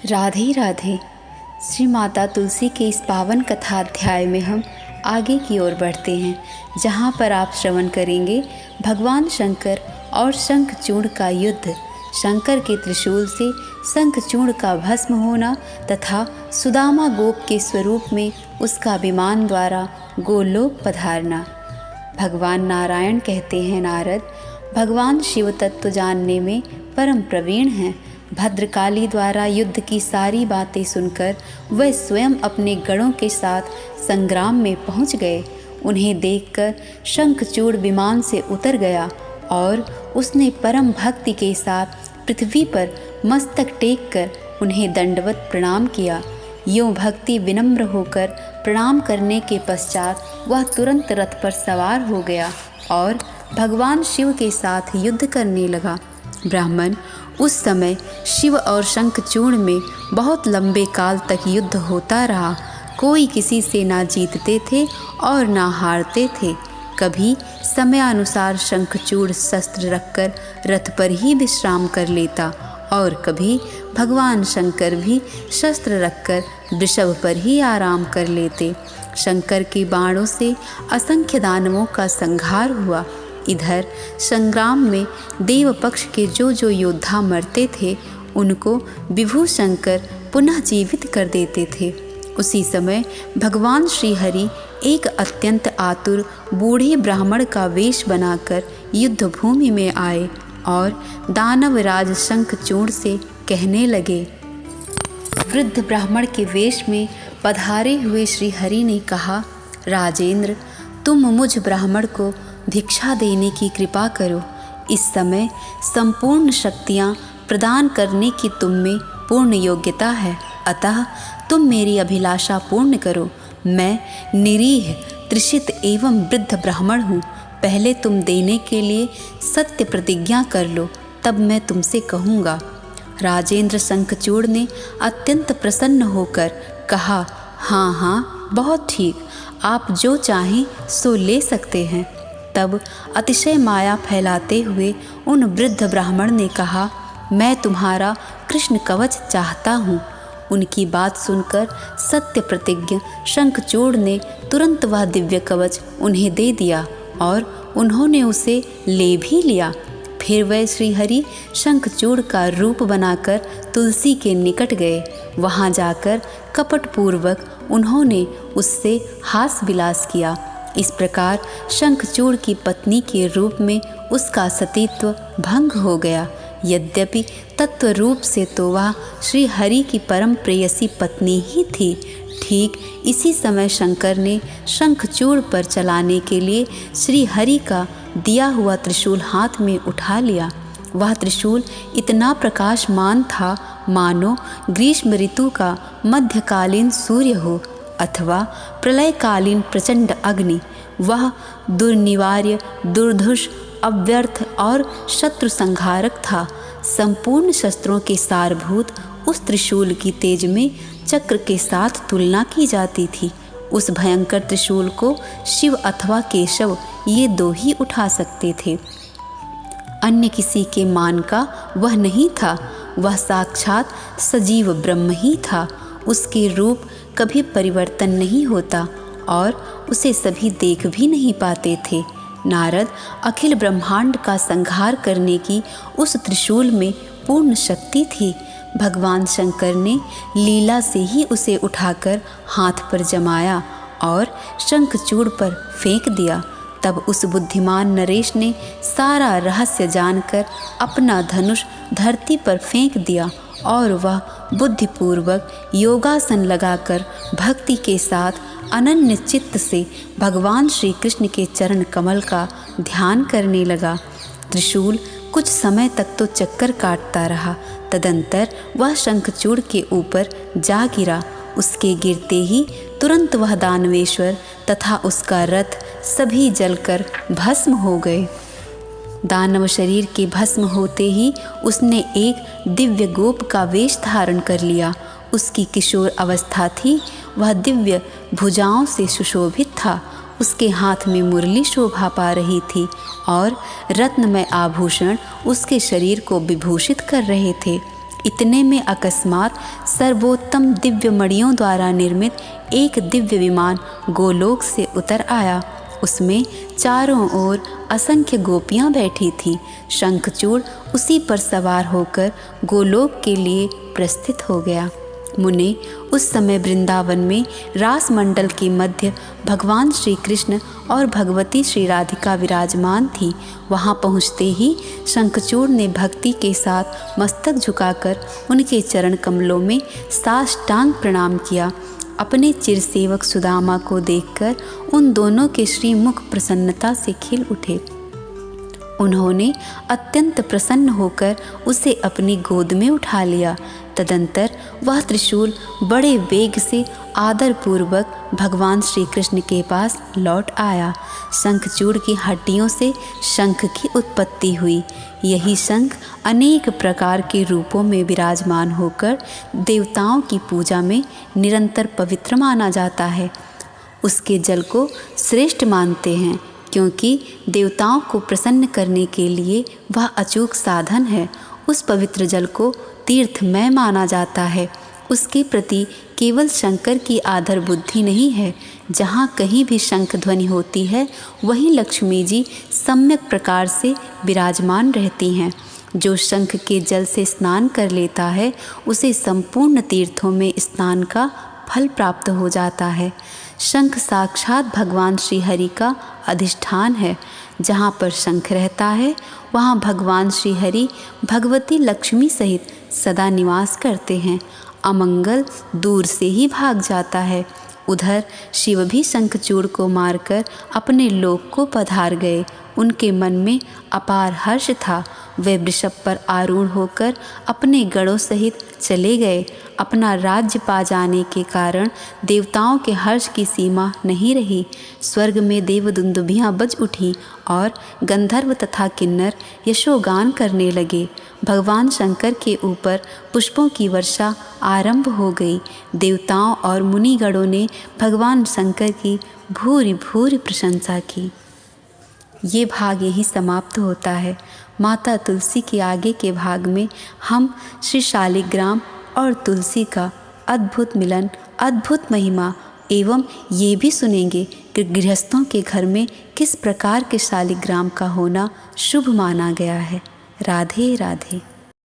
राधे राधे। श्री माता तुलसी के इस पावन कथा अध्याय में हम आगे की ओर बढ़ते हैं, जहाँ पर आप श्रवण करेंगे भगवान शंकर और शंखचूड़ का युद्ध, शंकर के त्रिशूल से शंखचूड़ का भस्म होना तथा सुदामा गोप के स्वरूप में उसका विमान द्वारा गोलोक पधारना। भगवान नारायण कहते हैं, नारद भगवान शिव तत्व जानने में परम प्रवीण हैं। भद्रकाली द्वारा युद्ध की सारी बातें सुनकर वह स्वयं अपने गणों के साथ संग्राम में पहुंच गए। उन्हें देखकर शंखचूड़ विमान से उतर गया और उसने परम भक्ति के साथ पृथ्वी पर मस्तक टेक कर उन्हें दंडवत प्रणाम किया। यूँ भक्ति विनम्र होकर प्रणाम करने के पश्चात वह तुरंत रथ पर सवार हो गया और भगवान शिव के साथ युद्ध करने लगा। ब्राह्मण, उस समय शिव और शंखचूड़ में बहुत लंबे काल तक युद्ध होता रहा। कोई किसी से ना जीतते थे और ना हारते थे। कभी समयानुसार शंखचूड़ शस्त्र रखकर रथ पर ही विश्राम कर लेता और कभी भगवान शंकर भी शस्त्र रखकर वृषभ पर ही आराम कर लेते। शंकर के बाणों से असंख्य दानवों का संहार हुआ। इधर संग्राम में देव पक्ष के जो योद्धा मरते थे उनको विभु शंकर पुनः जीवित कर देते थे। उसी समय भगवान श्री हरि एक अत्यंत आतुर बूढ़े ब्राह्मण का वेश बनाकर युद्ध भूमि में आए और दानवराज शंखचूड़ से कहने लगे। वृद्ध ब्राह्मण के वेश में पधारे हुए श्री हरि ने कहा, राजेंद्र, तुम मुझ ब्राह्मण को भिक्षा देने की कृपा करो। इस समय संपूर्ण शक्तियाँ प्रदान करने की तुम में पूर्ण योग्यता है, अतः तुम मेरी अभिलाषा पूर्ण करो। मैं निरीह, त्रिषित एवं वृद्ध ब्राह्मण हूँ। पहले तुम देने के लिए सत्य प्रतिज्ञा कर लो, तब मैं तुमसे कहूँगा। राजेंद्र शंखचूड़ ने अत्यंत प्रसन्न होकर कहा, हाँ हाँ, बहुत ठीक, आप जो चाहें सो ले सकते हैं। तब अतिशय माया फैलाते हुए उन वृद्ध ब्राह्मण ने कहा, मैं तुम्हारा कृष्ण कवच चाहता हूँ। उनकी बात सुनकर सत्य प्रतिज्ञ शंखचूड़ ने तुरंत वह दिव्य कवच उन्हें दे दिया और उन्होंने उसे ले भी लिया। फिर वह श्रीहरि शंखचूड़ का रूप बनाकर तुलसी के निकट गए। वहाँ जाकर कपटपूर्वक उन्होंने उससे हास विलास किया। इस प्रकार शंखचूड़ की पत्नी के रूप में उसका सतीत्व भंग हो गया। यद्यपि तत्व रूप से तो वह श्री हरि की परम प्रेयसी पत्नी ही थी। ठीक इसी समय शंकर ने शंखचूड़ पर चलाने के लिए श्री हरि का दिया हुआ त्रिशूल हाथ में उठा लिया। वह त्रिशूल इतना प्रकाशमान था मानो ग्रीष्म ऋतु का मध्यकालीन सूर्य हो अथवा प्रलयकालीन प्रचंड अग्नि। वह दुर्निवार्य, दुर्धुष, अव्यर्थ और शत्रु संहारक था। संपूर्ण शस्त्रों के सारभूत उस त्रिशूल की तेज में चक्र के साथ तुलना की जाती थी। उस भयंकर त्रिशूल को शिव अथवा केशव ये दो ही उठा सकते थे। अन्य किसी के मान का वह नहीं था। वह साक्षात सजीव ब्रह्म ही था। उसके रूप कभी परिवर्तन नहीं होता और उसे सभी देख भी नहीं पाते थे। नारद, अखिल ब्रह्मांड का संहार करने की उस त्रिशूल में पूर्ण शक्ति थी। भगवान शंकर ने लीला से ही उसे उठाकर हाथ पर जमाया और शंखचूड़ पर फेंक दिया। तब उस बुद्धिमान नरेश ने सारा रहस्य जानकर अपना धनुष धरती पर फेंक दिया और वह बुद्धिपूर्वक योगासन लगाकर भक्ति के साथ अनन्य चित्त से भगवान श्री कृष्ण के चरण कमल का ध्यान करने लगा। त्रिशूल कुछ समय तक तो चक्कर काटता रहा। तदंतर वह शंखचूड़ के ऊपर जा गिरा। उसके गिरते ही तुरंत वह दानवेश्वर तथा उसका रथ सभी जलकर भस्म हो गए। दानव शरीर के भस्म होते ही उसने एक दिव्य गोप का वेश धारण कर लिया। उसकी किशोर अवस्था थी। वह दिव्य भुजाओं से सुशोभित था। उसके हाथ में मुरली शोभा पा रही थी और रत्नमय आभूषण उसके शरीर को विभूषित कर रहे थे। इतने में अकस्मात सर्वोत्तम दिव्य मणियों द्वारा निर्मित एक दिव्य विमान गोलोक से उतर आया। उसमें चारों ओर असंख्य गोपियां बैठी थीं। शंखचूड़ उसी पर सवार होकर गोलोक के लिए प्रस्थित हो गया। मुने, उस समय वृंदावन में रास मंडल के मध्य भगवान श्री कृष्ण और भगवती श्री राधिका विराजमान थी। वहाँ पहुँचते ही शंखचूड़ ने भक्ति के साथ मस्तक झुकाकर उनके चरण कमलों में साष्टांग प्रणाम किया। अपने चिरसेवक सुदामा को देखकर उन दोनों के श्रीमुख प्रसन्नता से खिल उठे। उन्होंने अत्यंत प्रसन्न होकर उसे अपनी गोद में उठा लिया। तदंतर वह त्रिशूल बड़े वेग से आदरपूर्वक भगवान श्री कृष्ण के पास लौट आया। शंखचूड़ की हड्डियों से शंख की उत्पत्ति हुई। यही शंख अनेक प्रकार के रूपों में विराजमान होकर देवताओं की पूजा में निरंतर पवित्र माना जाता है। उसके जल को श्रेष्ठ मानते हैं, क्योंकि देवताओं को प्रसन्न करने के लिए वह अचूक साधन है। उस पवित्र जल को तीर्थमय माना जाता है। उसके प्रति केवल शंकर की आदर बुद्धि नहीं है। जहाँ कहीं भी शंख ध्वनि होती है वहीं लक्ष्मी जी सम्यक प्रकार से विराजमान रहती हैं। जो शंख के जल से स्नान कर लेता है उसे संपूर्ण तीर्थों में स्नान का फल प्राप्त हो जाता है। शंख साक्षात भगवान श्री हरि का अधिष्ठान है। जहाँ पर शंख रहता है वहाँ भगवान श्री हरि भगवती लक्ष्मी सहित सदा निवास करते हैं। अमंगल दूर से ही भाग जाता है। उधर शिव भी शंखचूड़ को मारकर अपने लोक को पधार गए। उनके मन में अपार हर्ष था। वे वृषभ पर आरूढ़ होकर अपने गणों सहित चले गए। अपना राज्य पा जाने के कारण देवताओं के हर्ष की सीमा नहीं रही। स्वर्ग में देवदुंदुभियाँ बज उठी और गंधर्व तथा किन्नर यशोगान करने लगे। भगवान शंकर के ऊपर पुष्पों की वर्षा आरंभ हो गई। देवताओं और मुनिगणों ने भगवान शंकर की भूरि भूरि प्रशंसा की। ये भाग यही समाप्त होता है। माता तुलसी के आगे के भाग में हम श्री शालिग्राम और तुलसी का अद्भुत मिलन, अद्भुत महिमा एवं ये भी सुनेंगे कि गृहस्थों के घर में किस प्रकार के शालिग्राम का होना शुभ माना गया है। राधे राधे।